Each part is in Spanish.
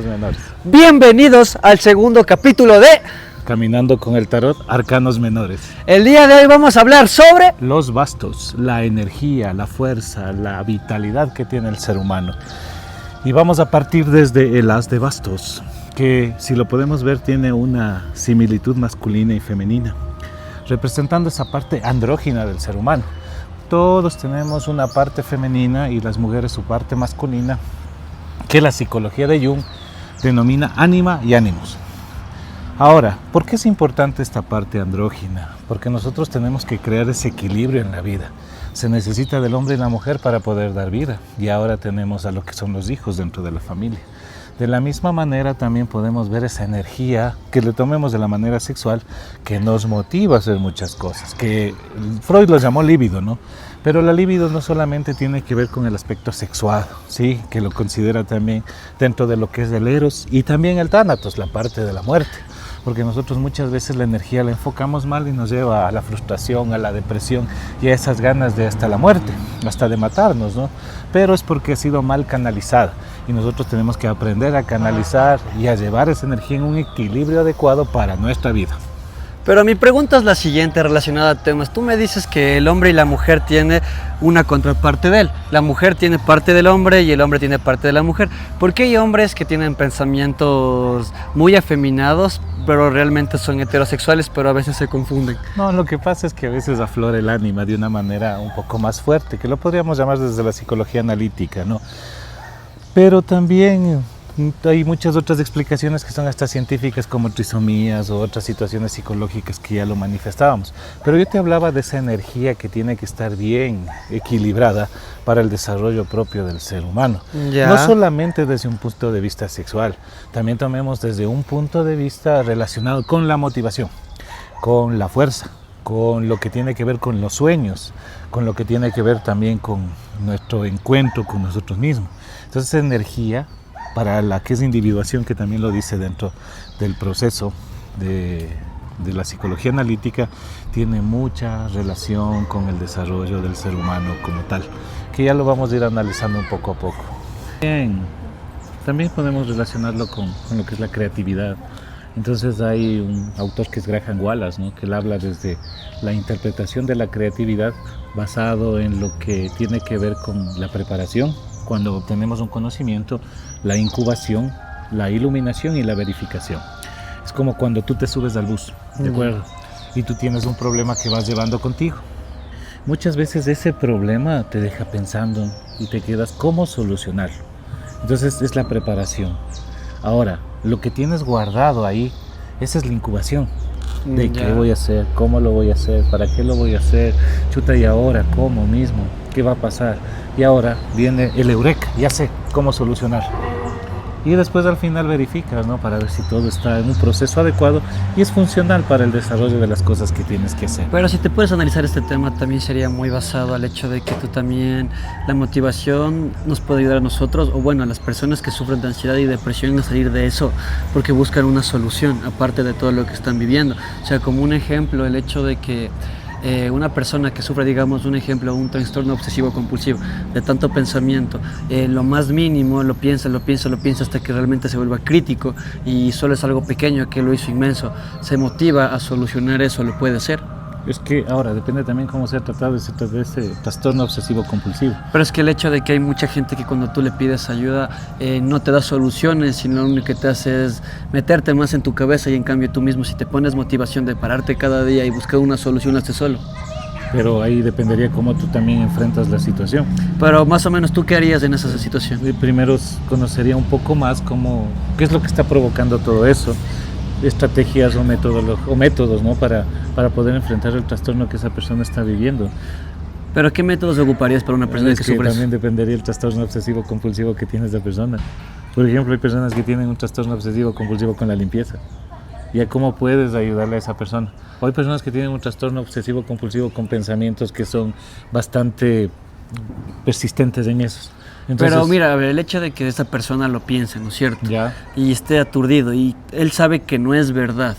Menores. Bienvenidos al segundo capítulo de Caminando con el tarot, arcanos menores. El día de hoy vamos a hablar sobre Los bastos, la energía, la fuerza, la vitalidad que tiene el ser humano. Y vamos a partir desde el as de bastos, que si lo podemos ver tiene una similitud masculina y femenina, representando esa parte andrógina del ser humano. Todos tenemos una parte femenina y las mujeres su parte masculina, que la psicología de Jung denomina ánima y ánimos. Ahora, ¿por qué es importante esta parte andrógina? Porque nosotros tenemos que crear ese equilibrio en la vida. Se necesita del hombre y la mujer para poder dar vida, y ahora tenemos a lo que son los hijos dentro de la familia. De la misma manera también podemos ver esa energía que le tomemos de la manera sexual, que nos motiva a hacer muchas cosas, que Freud lo llamó líbido, ¿no? Pero la libido no solamente tiene que ver con el aspecto sexual, ¿sí? Que lo considera también dentro de lo que es el eros y también el tánatos, la parte de la muerte. Porque nosotros muchas veces la energía la enfocamos mal y nos lleva a la frustración, a la depresión y a esas ganas de hasta la muerte, hasta de matarnos, ¿no? Pero es porque ha sido mal canalizada y nosotros tenemos que aprender a canalizar y a llevar esa energía en un equilibrio adecuado para nuestra vida. Pero mi pregunta es la siguiente relacionada a temas. Tú me dices que el hombre y la mujer tiene una contraparte de él. La mujer tiene parte del hombre y el hombre tiene parte de la mujer. ¿Por qué hay hombres que tienen pensamientos muy afeminados, pero realmente son heterosexuales, pero a veces se confunden? No, lo que pasa es que a veces aflora el ánima de una manera un poco más fuerte, que lo podríamos llamar desde la psicología analítica, ¿no? Pero también hay muchas otras explicaciones que son hasta científicas, como trisomías o otras situaciones psicológicas que ya lo manifestábamos. Pero yo te hablaba de esa energía que tiene que estar bien equilibrada para el desarrollo propio del ser humano. Ya. No solamente desde un punto de vista sexual, también tomemos desde un punto de vista relacionado con la motivación, con la fuerza, con lo que tiene que ver con los sueños, con lo que tiene que ver también con nuestro encuentro con nosotros mismos. Entonces, esa energía para la que es individuación, que también lo dice dentro del proceso de la psicología analítica, tiene mucha relación con el desarrollo del ser humano como tal, que ya lo vamos a ir analizando un poco a poco. Bien, también podemos relacionarlo con lo que es la creatividad. Entonces hay un autor que es Graham Wallace, ¿no? Que él habla desde la interpretación de la creatividad basado en lo que tiene que ver con la preparación, cuando obtenemos un conocimiento, la incubación, la iluminación y la verificación. Es como cuando tú te subes al bus, ¿de acuerdo? Y tú tienes un problema que vas llevando contigo. Muchas veces ese problema te deja pensando y te quedas cómo solucionarlo. Entonces es la preparación. Ahora, lo que tienes guardado ahí, esa es la incubación. De qué voy a hacer, cómo lo voy a hacer, para qué lo voy a hacer, chuta, y ahora, cómo mismo, qué va a pasar. Y ahora viene el eureka, ya sé cómo solucionar. Y después al final verificas, ¿no? Para ver si todo está en un proceso adecuado y es funcional para el desarrollo de las cosas que tienes que hacer. Pero si te puedes analizar este tema, también sería muy basado al hecho de que tú también, la motivación nos puede ayudar a nosotros, o bueno, a las personas que sufren de ansiedad y depresión a salir de eso, porque buscan una solución, aparte de todo lo que están viviendo. O sea, como un ejemplo, el hecho de que una persona que sufre, digamos, un ejemplo, un trastorno obsesivo compulsivo, de tanto pensamiento, lo más mínimo lo piensa hasta que realmente se vuelva crítico y solo es algo pequeño que lo hizo inmenso, se motiva a solucionar eso, lo puede hacer. Es que ahora depende también cómo se ha tratado de ese trastorno obsesivo compulsivo. Pero es que el hecho de que hay mucha gente que cuando tú le pides ayuda no te da soluciones, sino lo único que te hace es meterte más en tu cabeza, y en cambio tú mismo, si te pones motivación de pararte cada día y buscar una solución, lo haces solo. Pero ahí dependería cómo tú también enfrentas la situación. Pero más o menos, ¿tú qué harías en esa situación? Primero conocería un poco más qué es lo que está provocando todo eso, estrategias o métodos, ¿no? para poder enfrentar el trastorno que esa persona está viviendo. ¿Pero qué métodos ocuparías para una persona que sufre También eso? dependería del trastorno obsesivo compulsivo que tiene esa persona. Por ejemplo, hay personas que tienen un trastorno obsesivo compulsivo con la limpieza. ¿Ya cómo puedes ayudarle a esa persona? O hay personas que tienen un trastorno obsesivo compulsivo con pensamientos que son bastante persistentes en esos. Entonces, pero mira, a ver, el hecho de que esa persona lo piense, ¿no es cierto? Ya. Y esté aturdido y él sabe que no es verdad.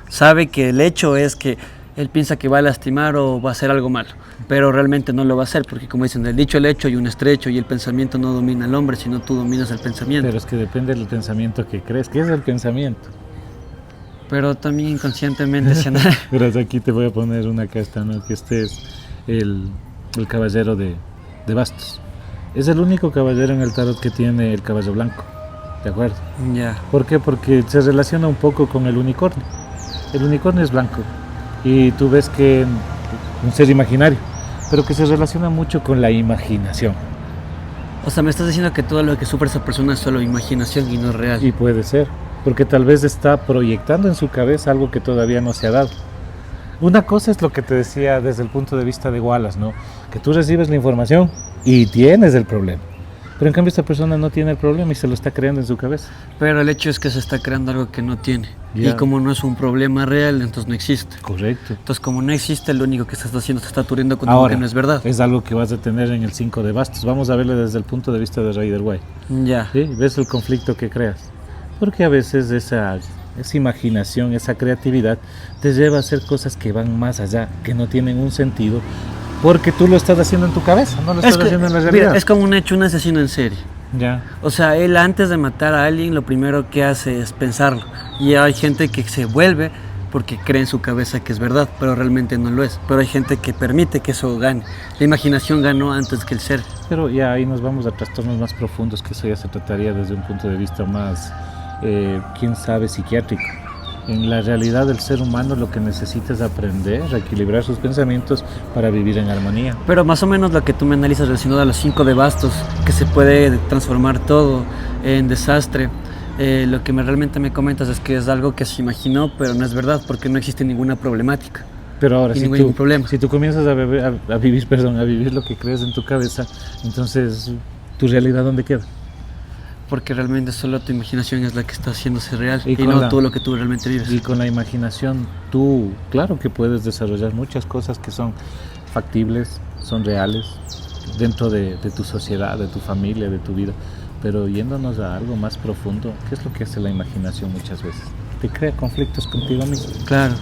Sabe que el hecho es que él piensa que va a lastimar o va a hacer algo malo, pero realmente no lo va a hacer, porque como dicen, del dicho al hecho hay un estrecho y el pensamiento no domina al hombre, sino tú dominas el pensamiento. Pero es que depende del pensamiento que crees. ¿Qué es el pensamiento? Pero también inconscientemente se anda... Verás, aquí te voy a poner una casta, ¿no? Que este es el caballero de bastos. Es el único caballero en el tarot que tiene el caballo blanco, ¿de acuerdo? Ya. ¿Por qué? Porque se relaciona un poco con el unicornio. El unicornio es blanco y tú ves que un ser imaginario, pero que se relaciona mucho con la imaginación. O sea, me estás diciendo que todo lo que sufre esa persona es solo imaginación y no es real. Y puede ser, porque tal vez está proyectando en su cabeza algo que todavía no se ha dado. Una cosa es lo que te decía desde el punto de vista de Wallace, ¿no? Que tú recibes la información y tienes el problema. Pero en cambio esta persona no tiene el problema y se lo está creando en su cabeza. Pero el hecho es que se está creando algo que no tiene. Ya. Y como no es un problema real, entonces no existe. Correcto. Entonces como no existe, lo único que estás haciendo te está aturdiendo con algo que no es verdad. Es algo que vas a tener en el 5 de bastos. Vamos a verlo desde el punto de vista de Rider Waite. Ya. ¿Sí? ¿Ves el conflicto que creas? Porque a veces esa imaginación, esa creatividad te lleva a hacer cosas que van más allá, que no tienen un sentido, porque tú lo estás haciendo en tu cabeza, no lo estás haciendo en la realidad. Mira, es como un asesino en serie. Ya. O sea, él antes de matar a alguien, lo primero que hace es pensarlo. Y hay gente que se vuelve porque cree en su cabeza que es verdad, pero realmente no lo es. Pero hay gente que permite que eso gane. La imaginación ganó antes que el ser. Pero ya ahí nos vamos a trastornos más profundos, que eso ya se trataría desde un punto de vista más, quién sabe, psiquiátrico. En la realidad del ser humano lo que necesita es aprender a equilibrar sus pensamientos para vivir en armonía. Pero más o menos lo que tú me analizas relacionado a los 5 de bastos, que se puede transformar todo en desastre. Lo que realmente me comentas es que es algo que se imaginó, pero no es verdad, porque no existe ninguna problemática. Pero ahora, y ningún problema. Si tú comienzas a vivir lo que crees en tu cabeza, entonces, ¿tu realidad dónde queda? Porque realmente solo tu imaginación es la que está haciéndose real y no todo lo que tú realmente vives. Y con la imaginación tú, claro que puedes desarrollar muchas cosas que son factibles, son reales, dentro de tu sociedad, de tu familia, de tu vida. Pero yéndonos a algo más profundo, ¿qué es lo que hace la imaginación muchas veces? Te crea conflictos contigo mismo. Claro.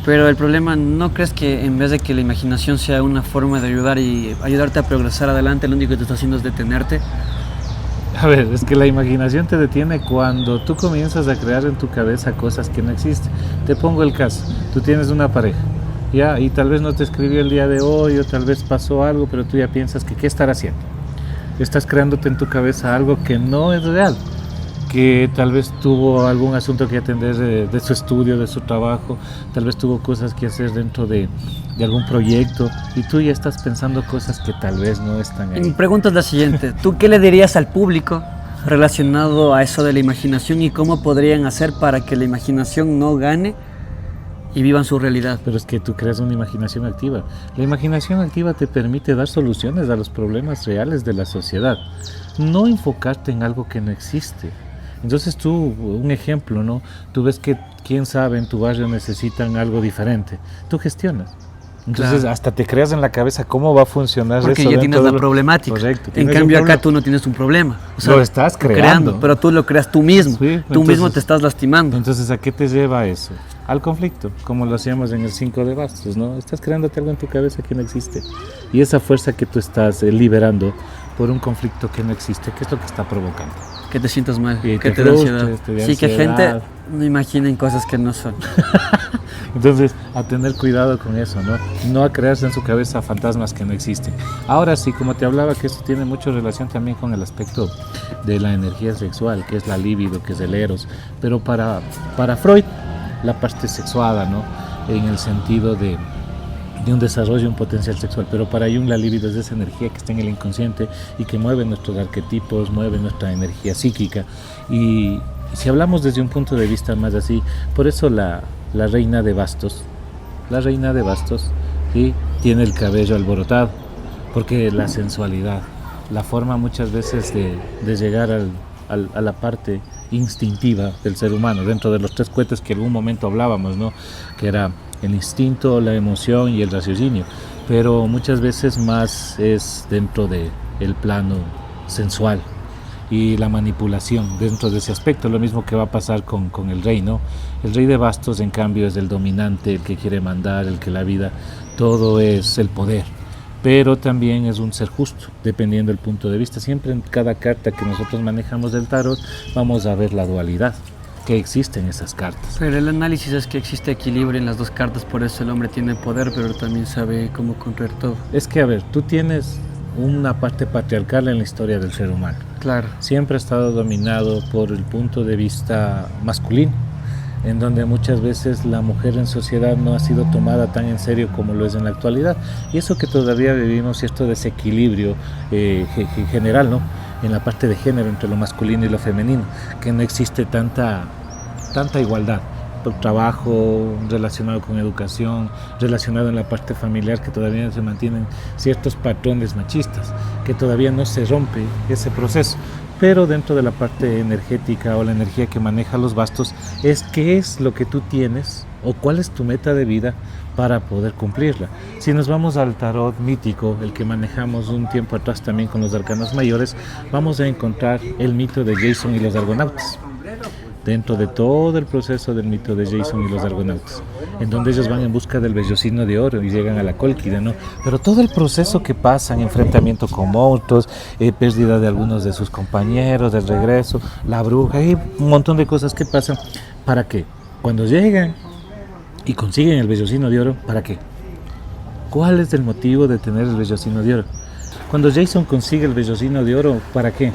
Pero el problema, ¿no crees que en vez de que la imaginación sea una forma de ayudar y ayudarte a progresar adelante, lo único que te está haciendo es detenerte? A ver, es que la imaginación te detiene cuando tú comienzas a crear en tu cabeza cosas que no existen. Te pongo el caso, tú tienes una pareja, ya, y tal vez no te escribió el día de hoy, o tal vez pasó algo, pero tú ya piensas que ¿qué estará haciendo? Estás creándote en tu cabeza algo que no es real, que tal vez tuvo algún asunto que atender de su estudio, de su trabajo, tal vez tuvo cosas que hacer dentro de algún proyecto y tú ya estás pensando cosas que tal vez no están ahí. Mi pregunta es la siguiente, ¿tú qué le dirías al público relacionado a eso de la imaginación y cómo podrían hacer para que la imaginación no gane y vivan su realidad? Pero es que tú creas una imaginación activa. La imaginación activa te permite dar soluciones a los problemas reales de la sociedad, no enfocarte en algo que no existe. Entonces tú, un ejemplo, ¿no? Tú ves que, quién sabe, en tu barrio necesitan algo diferente. Tú gestionas. Entonces Claro. hasta te creas en la cabeza cómo va a funcionar Porque eso. ya tienes la problemática. Correcto. En cambio acá tú no tienes un problema. O Lo estás creando. pero tú lo creas tú mismo. Sí, Tú mismo entonces- te estás lastimando. Entonces, ¿a qué te lleva eso? Al conflicto, como lo hacíamos en el 5 de bastos, ¿no? Estás creándote algo en tu cabeza que no existe. Y esa fuerza que tú estás liberando por un conflicto que no existe, ¿qué es lo que está provocando? Que te sientas mal, Y que te te da frustres, ansiedad. te da Sí, que ansiedad. gente no imaginen cosas que no son. Entonces, a tener cuidado con eso, ¿no? No a crearse en su cabeza fantasmas que no existen. Ahora sí, como te hablaba, que esto tiene mucha relación también con el aspecto de la energía sexual, que es la libido, que es el eros. Pero para Freud, la parte sexuada, ¿no? En el sentido de un desarrollo, un potencial sexual, pero para Jung la libido es esa energía que está en el inconsciente y que mueve nuestros arquetipos, mueve nuestra energía psíquica. Y si hablamos desde un punto de vista más así, por eso la reina de bastos, ¿sí? Tiene el cabello alborotado, porque la sensualidad, la forma muchas veces de llegar a la parte instintiva del ser humano, dentro de los 3 cohetes que en algún momento hablábamos, ¿no? Que era el instinto, la emoción y el raciocinio, pero muchas veces más es dentro del plano sensual. y la manipulación dentro de ese aspecto, lo mismo que va a pasar con el rey, ¿no? El rey de bastos, en cambio, es el dominante, el que quiere mandar, el que la vida, todo es el poder, pero también es un ser justo, dependiendo del punto de vista. Siempre en cada carta que nosotros manejamos del tarot vamos a ver la dualidad que existe en esas cartas. Pero el análisis es que existe equilibrio en las dos cartas, por eso el hombre tiene poder, pero también sabe cómo contraer todo. Es que, a ver, tú tienes una parte patriarcal en la historia del ser humano. Claro. Siempre ha estado dominado por el punto de vista masculino, en donde muchas veces la mujer en sociedad no ha sido tomada tan en serio como lo es en la actualidad. Y eso que todavía vivimos cierto desequilibrio general, ¿no? En la parte de género entre lo masculino y lo femenino, que no existe tanta igualdad. Por trabajo relacionado con educación, relacionado en la parte familiar, que todavía se mantienen ciertos patrones machistas, que todavía no se rompe ese proceso. Pero dentro de la parte energética o la energía que maneja los bastos, es qué es lo que tú tienes o cuál es tu meta de vida para poder cumplirla. Si nos vamos al tarot mítico, el que manejamos un tiempo atrás también con los arcanos mayores, vamos a encontrar el mito de Jason y los argonautas. Dentro de todo el proceso del mito de Jason y los argonautas, en donde ellos van en busca del vellocino de oro y llegan a la Cólquida, ¿no? Pero todo el proceso que pasan, enfrentamiento con monstruos, pérdida de algunos de sus compañeros, el regreso, la bruja, hay un montón de cosas que pasan. ¿Para qué? Cuando llegan y consiguen el vellocino de oro, ¿para qué? ¿Cuál es el motivo de tener el vellocino de oro? Cuando Jason consigue el vellocino de oro, ¿para qué?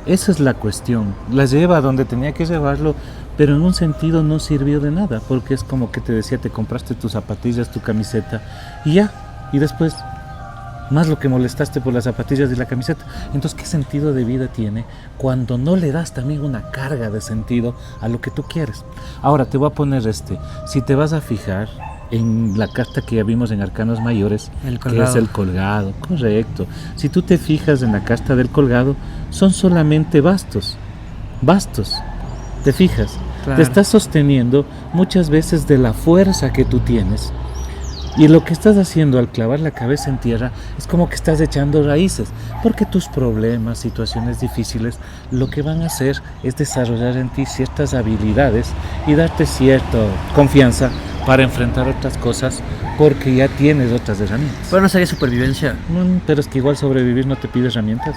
Esa es la cuestión. La lleva donde tenía que llevarlo, pero en un sentido no sirvió de nada, porque es como que te decía, te compraste tus zapatillas, tu camiseta y ya, y después más lo que molestaste por las zapatillas y la camiseta. Entonces, ¿qué sentido de vida tiene cuando no le das también una carga de sentido a lo que tú quieres? Ahora te voy a poner si te vas a fijar en la carta que ya vimos en Arcanos Mayores, que es el colgado, correcto. Si tú te fijas en la carta del colgado, son solamente bastos, ¿te fijas? Claro. Te estás sosteniendo muchas veces de la fuerza que tú tienes, y lo que estás haciendo al clavar la cabeza en tierra es como que estás echando raíces, porque tus problemas, situaciones difíciles, lo que van a hacer es desarrollar en ti ciertas habilidades y darte cierta confianza para enfrentar otras cosas, porque ya tienes otras herramientas. Pero no sería supervivencia. Pero es que igual sobrevivir no te pide herramientas.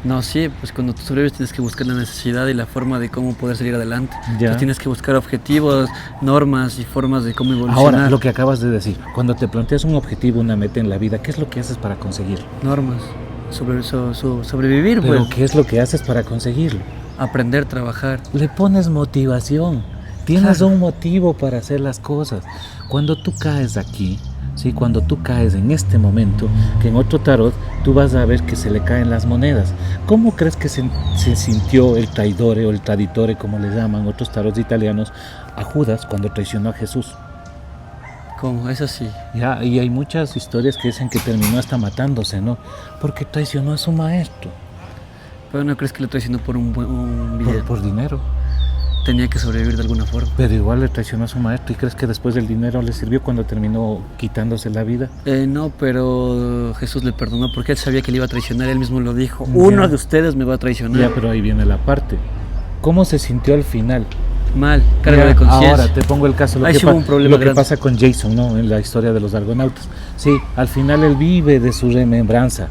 No, sí, pues cuando tú sobrevives tienes que buscar la necesidad y la forma de cómo poder salir adelante. Entonces tienes que buscar objetivos, normas y formas de cómo evolucionar. Ahora, lo que acabas de decir, cuando te planteas un objetivo, una meta en la vida, ¿qué es lo que haces para conseguirlo? Normas, sobrevivir. ¿Pero pues. qué es lo que haces para conseguirlo? Aprender, trabajar. Le pones motivación, tienes un motivo para hacer las cosas. Cuando tú caes aquí, ¿sí? Cuando tú caes en este momento, que en otro tarot tú vas a ver que se le caen las monedas. ¿Cómo crees que se sintió el traidore o el traditore, como le llaman otros tarots italianos, a Judas cuando traicionó a Jesús? ¿Cómo? Eso sí. Ya, y hay muchas historias que dicen que terminó hasta matándose, ¿no? Porque traicionó a su maestro. ¿Pero no crees que lo traicionó por un billete? Por dinero. Tenía que sobrevivir de alguna forma. Pero igual le traicionó a su maestro. ¿Y crees que después del dinero le sirvió cuando terminó quitándose la vida? No, pero Jesús le perdonó porque él sabía que le iba a traicionar. Él mismo lo dijo. Uno de ustedes me va a traicionar. Ya, pero ahí viene la parte. ¿Cómo se sintió al final? Mal, carga de conciencia. Ahora te pongo el caso, lo que pasa con Jason, ¿no? En la historia de los argonautas. Sí, al final él vive de su remembranza,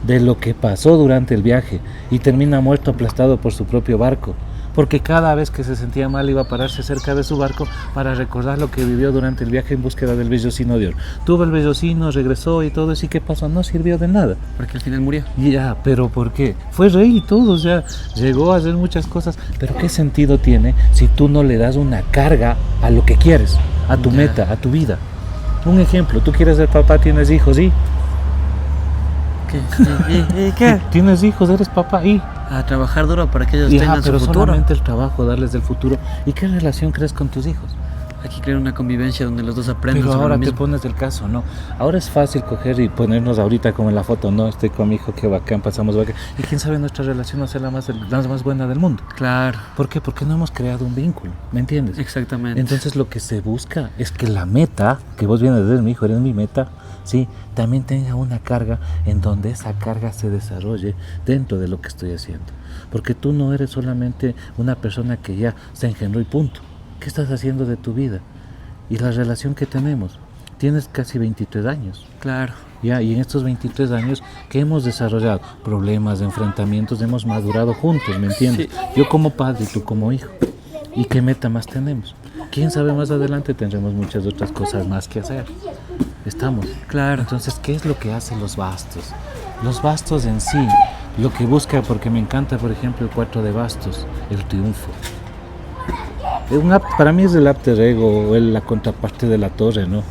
de lo que pasó durante el viaje, y termina muerto aplastado por su propio barco. Porque cada vez que se sentía mal iba a pararse cerca de su barco para recordar lo que vivió durante el viaje en búsqueda del vellocino de oro. Tuvo el vellocino, regresó y todo eso, ¿y qué pasó? No sirvió de nada. Porque al final murió. Ya, pero ¿por qué? Fue rey y todo, o sea, llegó a hacer muchas cosas, pero ¿qué sentido tiene si tú no le das una carga a lo que quieres, a tu meta, a tu vida? Un ejemplo, tú quieres ser papá, tienes hijos, ¿y? ¿Qué? Tienes hijos, eres papá, ¿y? A trabajar duro para que ellos tengan su futuro. Pero solamente el trabajo, darles el futuro. ¿Y qué relación crees con tus hijos? Hay que crear una convivencia donde los dos aprendan Pero sobre ahora lo te mismo. pones del caso, ¿no? Ahora es fácil coger y ponernos ahorita como en la foto, ¿no? Estoy con mi hijo, qué bacán, pasamos bacán. Y quién sabe, nuestra relación no sea la más buena del mundo. Claro, ¿Por qué? Porque no hemos creado un vínculo, ¿me entiendes? exactamente. Entonces lo que se busca es que la meta, que vos vienes de ser mi hijo, eres mi meta, sí, también tenga una carga en donde esa carga se desarrolle dentro de lo que estoy haciendo. Porque tú no eres solamente una persona que ya se engendró y punto. ¿Qué estás haciendo de tu vida? Y la relación que tenemos. Tienes casi 23 años. Claro, Ya, y en estos 23 años que hemos desarrollado problemas, enfrentamientos, hemos madurado juntos, ¿me entiendes? Sí. Yo como padre y tú como hijo. ¿Y qué meta más tenemos? ¿Quién sabe, más adelante tendremos muchas otras cosas más que hacer? Estamos. claro. Entonces, ¿qué es lo que hacen los bastos? Los bastos en sí, lo que busca, porque me encanta, por ejemplo, el 4 de bastos, el triunfo. Para mí es el alter ego, o la contraparte de la torre, ¿no?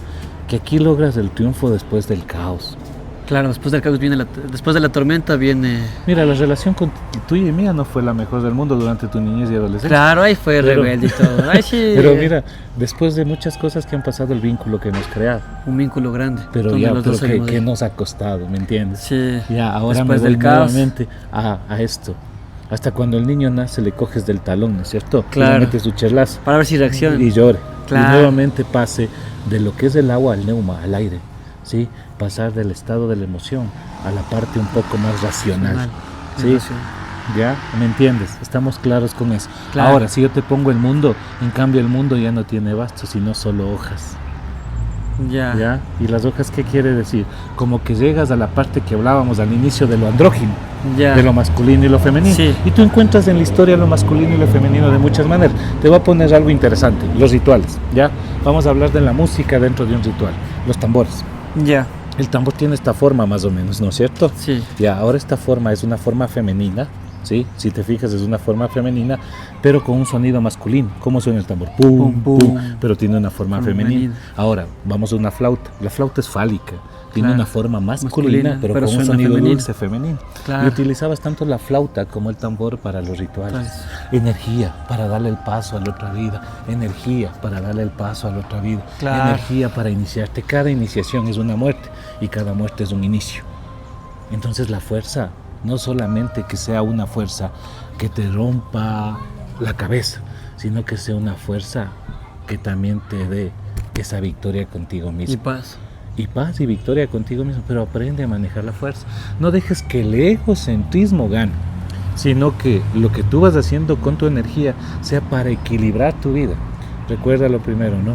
Que aquí logras el triunfo después del caos. Claro, después del caos viene después de la tormenta viene. Mira, la relación tuya y mía no fue la mejor del mundo durante tu niñez y adolescencia. Claro, ahí fue Pero- rebelde y todo. Ahí sí. Pero mira, después de muchas cosas que han pasado, el vínculo que hemos creado. Un vínculo grande. Pero donde ya, los pero dos salimos que de- nos ha costado, ¿me entiendes? Sí. Ya, ahora Después me voy del caos. nuevamente a esto. Hasta cuando el niño nace le coges del talón, ¿no es cierto? Claro. Y le metes su cherlazo Para ver si reacciona. y llore. Claro. Y nuevamente pase de lo que es el agua al neuma, al aire. ¿Sí? Pasar del estado de la emoción a la parte un poco más racional. ¿Sí? Emoción. ¿Ya? ¿Me entiendes? Estamos claros con eso. Claro. Ahora, si yo te pongo el mundo, en cambio el mundo ya no tiene bastos, sino solo hojas. Ya. ¿Ya? ¿Y las hojas qué quiere decir? Como que llegas a la parte que hablábamos al inicio de lo andrógino, Ya. de lo masculino y lo femenino. Sí. Y tú encuentras en la historia lo masculino y lo femenino de muchas maneras. Te voy a poner algo interesante, los rituales, ¿ya? Vamos a hablar de la música dentro de un ritual, los tambores. Ya. El tambor tiene esta forma más o menos, ¿no es cierto? Sí. Ya, ahora esta forma es una forma femenina, ¿sí? Si te fijas es una forma femenina, pero con un sonido masculino. ¿Cómo suena el tambor? Pum, Pum, pum, pum. pero tiene una forma femenina. Femenina. Ahora, vamos a una flauta. La flauta es fálica, tiene Claro. una forma masculina, Masculina, pero pero con un suena sonido femenino. dulce femenino. Claro. Y utilizabas tanto la flauta como el tambor para los rituales. Energía para darle el paso a la otra vida. Energía para darle el paso a la otra vida. Claro. Energía para iniciarte. Cada iniciación es una muerte y cada muerte es un inicio. Entonces la fuerza, no solamente que sea una fuerza que te rompa la cabeza, sino que sea una fuerza que también te dé esa victoria contigo Y mismo. paz. Y paz y victoria contigo mismo, pero aprende a manejar la fuerza. No dejes que el egocentrismo gane, sino que lo que tú vas haciendo con tu energía sea para equilibrar tu vida. Recuerda lo primero, ¿no?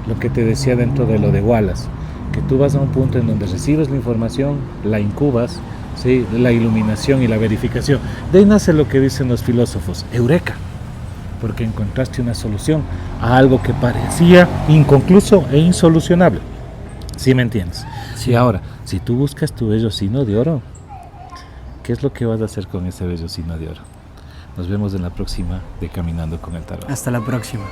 Lo que te decía dentro de lo de Wallace, que tú vas a un punto en donde recibes la información, la incubas, ¿sí? La iluminación y la verificación. De ahí nace lo que dicen los filósofos, eureka, porque encontraste una solución a algo que parecía inconcluso e insolucionable. ¿Sí me entiendes? Sí. Y ahora, si tú buscas tu vellocino de oro, ¿qué es lo que vas a hacer con ese vellocino de oro? Nos vemos en la próxima de Caminando con el Tarot. Hasta la próxima.